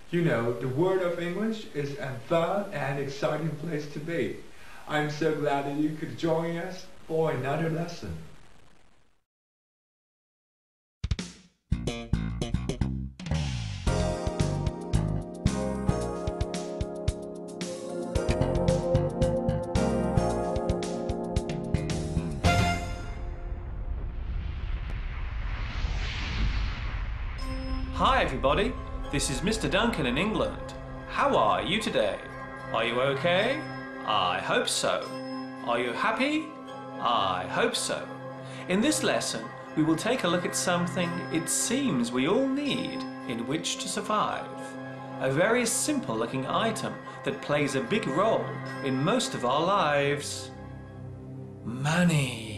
You know, the world of English is a fun and exciting place to be. I'm so glad that you could join us for another lesson. Hi everybody, this is Mr. Duncan in England. How are you today? Are you okay? I hope so. Are you happy? I hope so. In this lesson, we will take a look at something it seems we all need in which to survive. A very simple looking item that plays a big role in most of our lives. Money.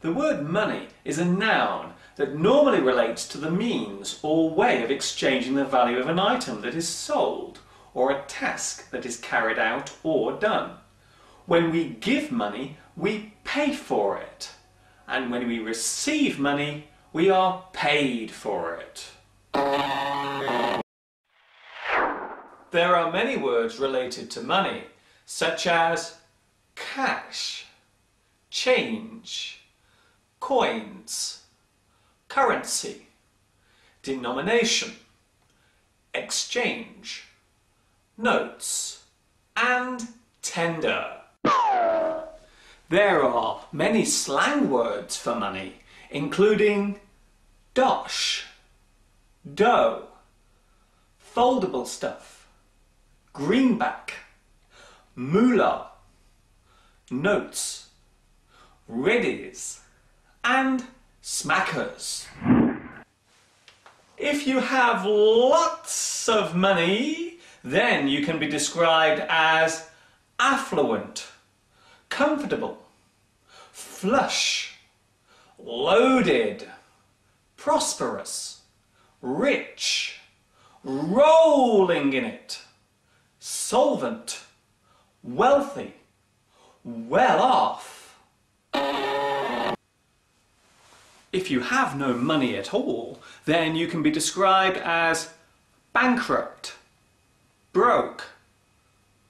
The word money is a noun that normally relates to the means or way of exchanging the value of an item that is sold or a task that is carried out or done. When we give money, we pay for it. And when we receive money, we are paid for it. There are many words related to money, such as cash, change, coins, currency, denomination, exchange, notes, and tender. There are many slang words for money, including dosh, dough, foldable stuff, greenback, moolah, notes, readies, and smackers. If you have lots of money, then you can be described as affluent, comfortable, flush, loaded, prosperous, rich, rolling in it, solvent, wealthy, well off. If you have no money at all, then you can be described as bankrupt, broke,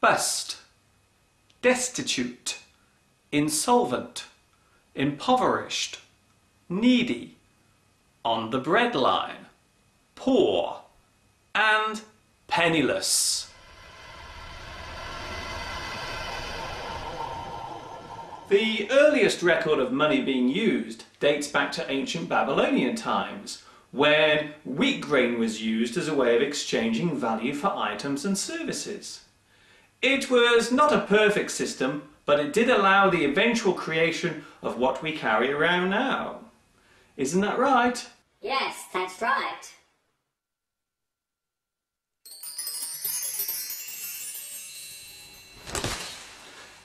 bust, destitute, insolvent, impoverished, needy, on the breadline, poor, and penniless. The earliest record of money being used dates back to ancient Babylonian times, when wheat grain was used as a way of exchanging value for items and services. It was not a perfect system, but it did allow the eventual creation of what we carry around now. Isn't that right? Yes, that's right.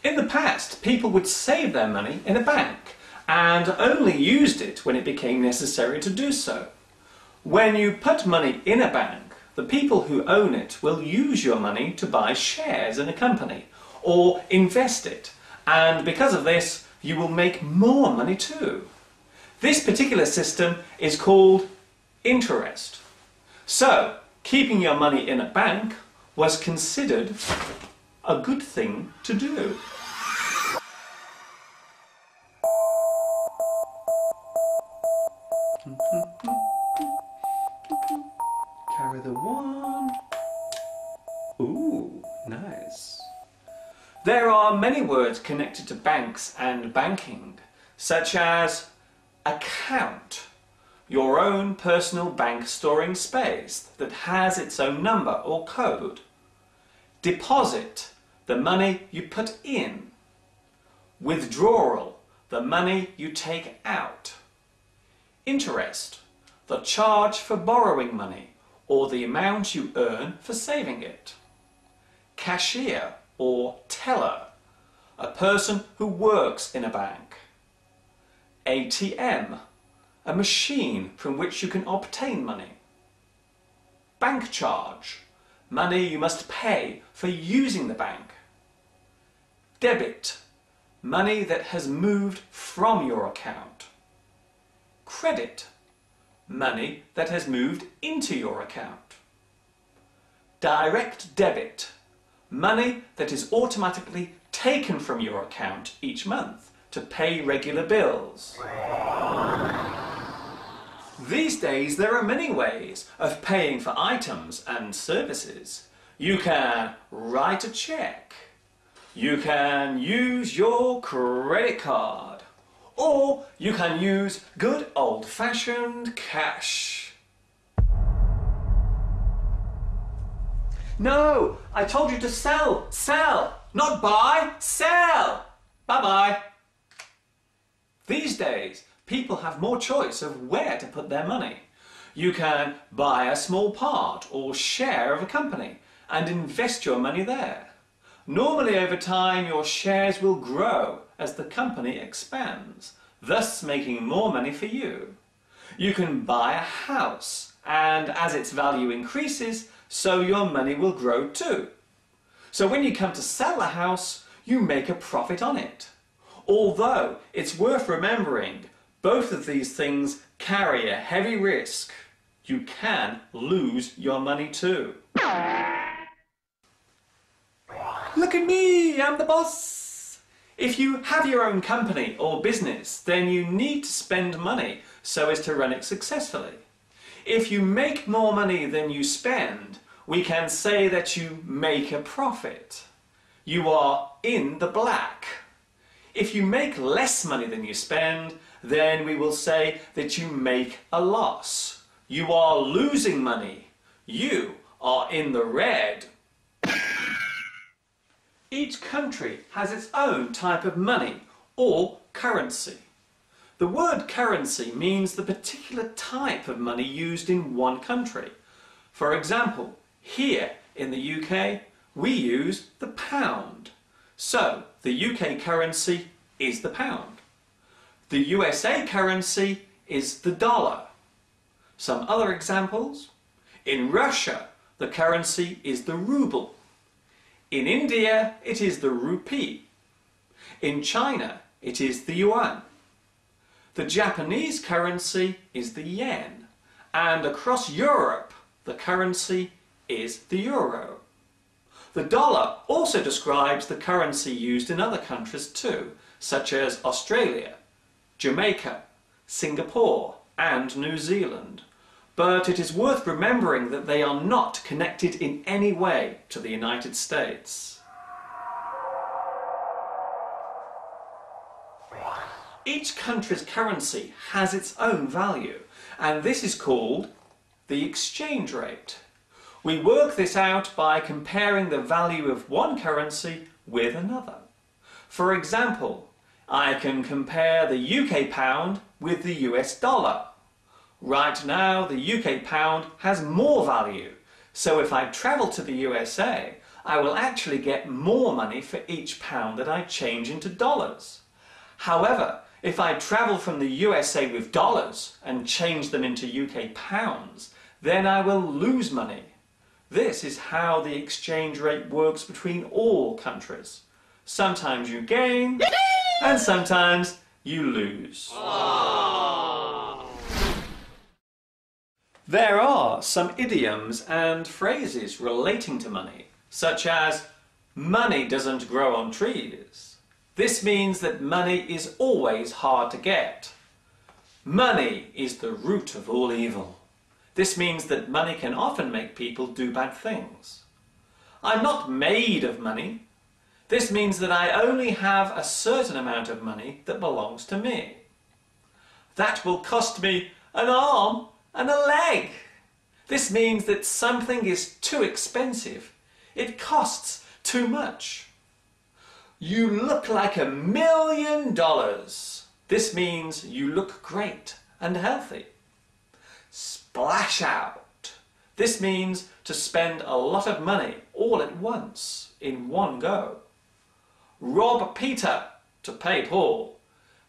In the past, people would save their money in a bank and only used it when it became necessary to do so. When you put money in a bank, the people who own it will use your money to buy shares in a company or invest it, and because of this, you will make more money too. This particular system is called interest. So, keeping your money in a bank was considered a good thing to do. Carry the one. Ooh, nice. There are many words connected to banks and banking, such as account, your own personal bank storing space that has its own number or code. Deposit, the money you put in. Withdrawal, the money you take out. Interest, the charge for borrowing money or the amount you earn for saving it. Cashier or teller, a person who works in a bank. ATM, a machine from which you can obtain money. Bank charge, money you must pay for using the bank. Debit, money that has moved from your account. Credit, money that has moved into your account. Direct debit, money that is automatically taken from your account each month to pay regular bills. These days there are many ways of paying for items and services. You can write a cheque, you can use your credit card, or you can use good old-fashioned cash. No, I told you to sell, not buy, sell. Bye-bye. These days, people have more choice of where to put their money. You can buy a small part or share of a company and invest your money there. Normally over time your shares will grow as the company expands, thus making more money for you. You can buy a house, and as its value increases, so your money will grow too. So when you come to sell the house, you make a profit on it. Although it's worth remembering, both of these things carry a heavy risk. You can lose your money too. Look at me, I'm the boss. If you have your own company or business, then you need to spend money so as to run it successfully. If you make more money than you spend, we can say that you make a profit. You are in the black. If you make less money than you spend, then we will say that you make a loss. You are losing money. You are in the red. Each country has its own type of money or currency. The word currency means the particular type of money used in one country. For example, here in the UK, we use the pound. So, the UK currency is the pound. The USA currency is the dollar. Some other examples. In Russia, the currency is the ruble. In India, it is the rupee. In China, it is the yuan. The Japanese currency is the yen. And across Europe, the currency is the euro. The dollar also describes the currency used in other countries too, such as Australia, Jamaica, Singapore and New Zealand. But it is worth remembering that they are not connected in any way to the United States. Each country's currency has its own value, and this is called the exchange rate. We work this out by comparing the value of one currency with another. For example, I can compare the UK pound with the US dollar. Right now, the UK pound has more value, so if I travel to the USA, I will actually get more money for each pound that I change into dollars. However, if I travel from the USA with dollars and change them into UK pounds, then I will lose money. This is how the exchange rate works between all countries. Sometimes you gain, and sometimes you lose. There are some idioms and phrases relating to money, such as, money doesn't grow on trees. This means that money is always hard to get. Money is the root of all evil. This means that money can often make people do bad things. I'm not made of money. This means that I only have a certain amount of money that belongs to me. That will cost me an arm and a leg. This means that something is too expensive. It costs too much. You look like $1 million. This means you look great and healthy. Splash out. This means to spend a lot of money all at once, in one go. Rob Peter to pay Paul.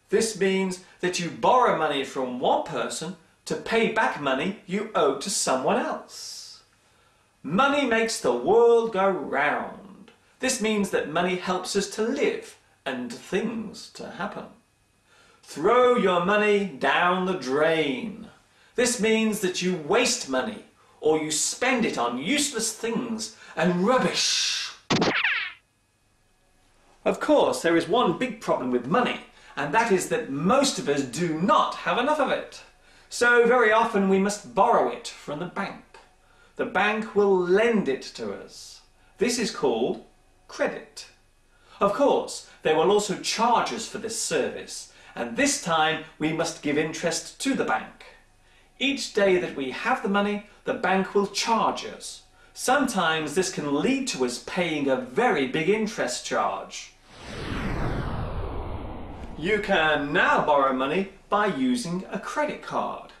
This means that you borrow money from one person to pay back money you owe to someone else. Money makes the world go round. This means that money helps us to live and things to happen. Throw your money down the drain. This means that you waste money or you spend it on useless things and rubbish. Of course, there is one big problem with money, and that is that most of us do not have enough of it. So very often we must borrow it from the bank. The bank will lend it to us. This is called credit. Of course, they will also charge us for this service, and this time we must give interest to the bank. Each day that we have the money, the bank will charge us. Sometimes this can lead to us paying a very big interest charge. You can now borrow money by using a credit card.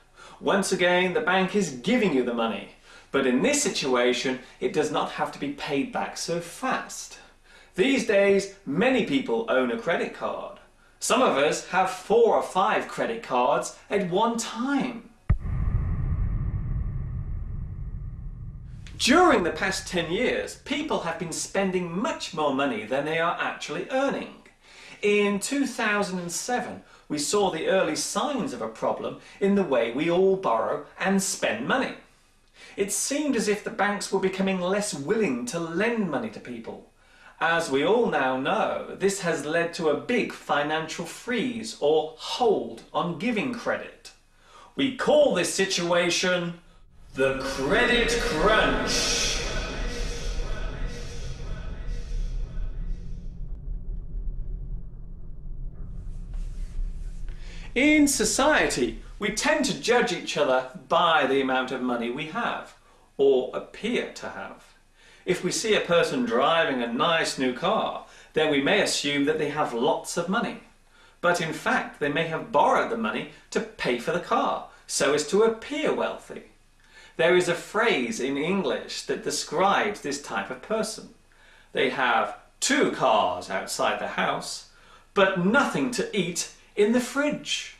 Once again, the bank is giving you the money, but in this situation, it does not have to be paid back so fast. These days, many people own a credit card. Some of us have 4 or 5 credit cards at one time. During the past 10 years, people have been spending much more money than they are actually earning. In 2007, we saw the early signs of a problem in the way we all borrow and spend money. It seemed as if the banks were becoming less willing to lend money to people. As we all now know, this has led to a big financial freeze or hold on giving credit. We call this situation the credit crunch. In society, we tend to judge each other by the amount of money we have, or appear to have. If we see a person driving a nice new car, then we may assume that they have lots of money. But in fact, they may have borrowed the money to pay for the car, so as to appear wealthy. There is a phrase in English that describes this type of person. They have 2 cars outside the house, but nothing to eat in the fridge.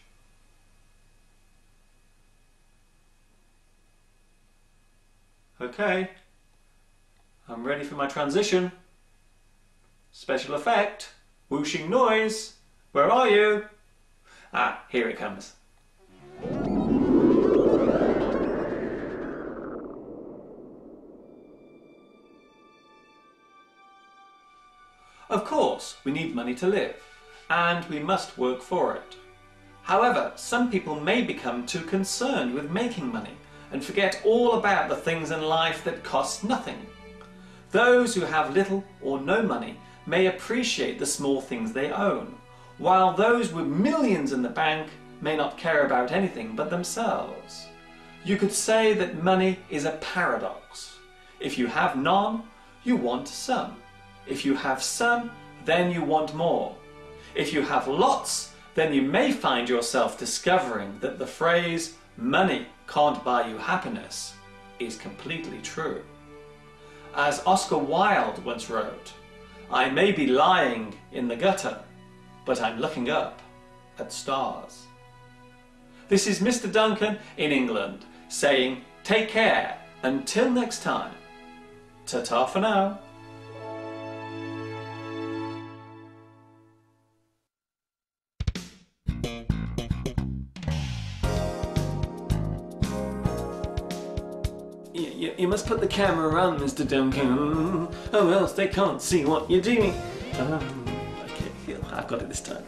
Okay, I'm ready for my transition. Special effect, whooshing noise. Where are you? Ah, here it comes. Of course, we need money to live, and we must work for it. However, some people may become too concerned with making money and forget all about the things in life that cost nothing. Those who have little or no money may appreciate the small things they own, while those with millions in the bank may not care about anything but themselves. You could say that money is a paradox. If you have none, you want some. If you have some, then you want more. If you have lots, then you may find yourself discovering that the phrase, "money can't buy you happiness," is completely true. As Oscar Wilde once wrote, "I may be lying in the gutter, but I'm looking up at stars." This is Mr. Duncan in England saying, take care until next time. Ta-ta for now. You must put the camera on, Mr. Duncan, or else they can't see what you're doing. Okay, I've got it this time.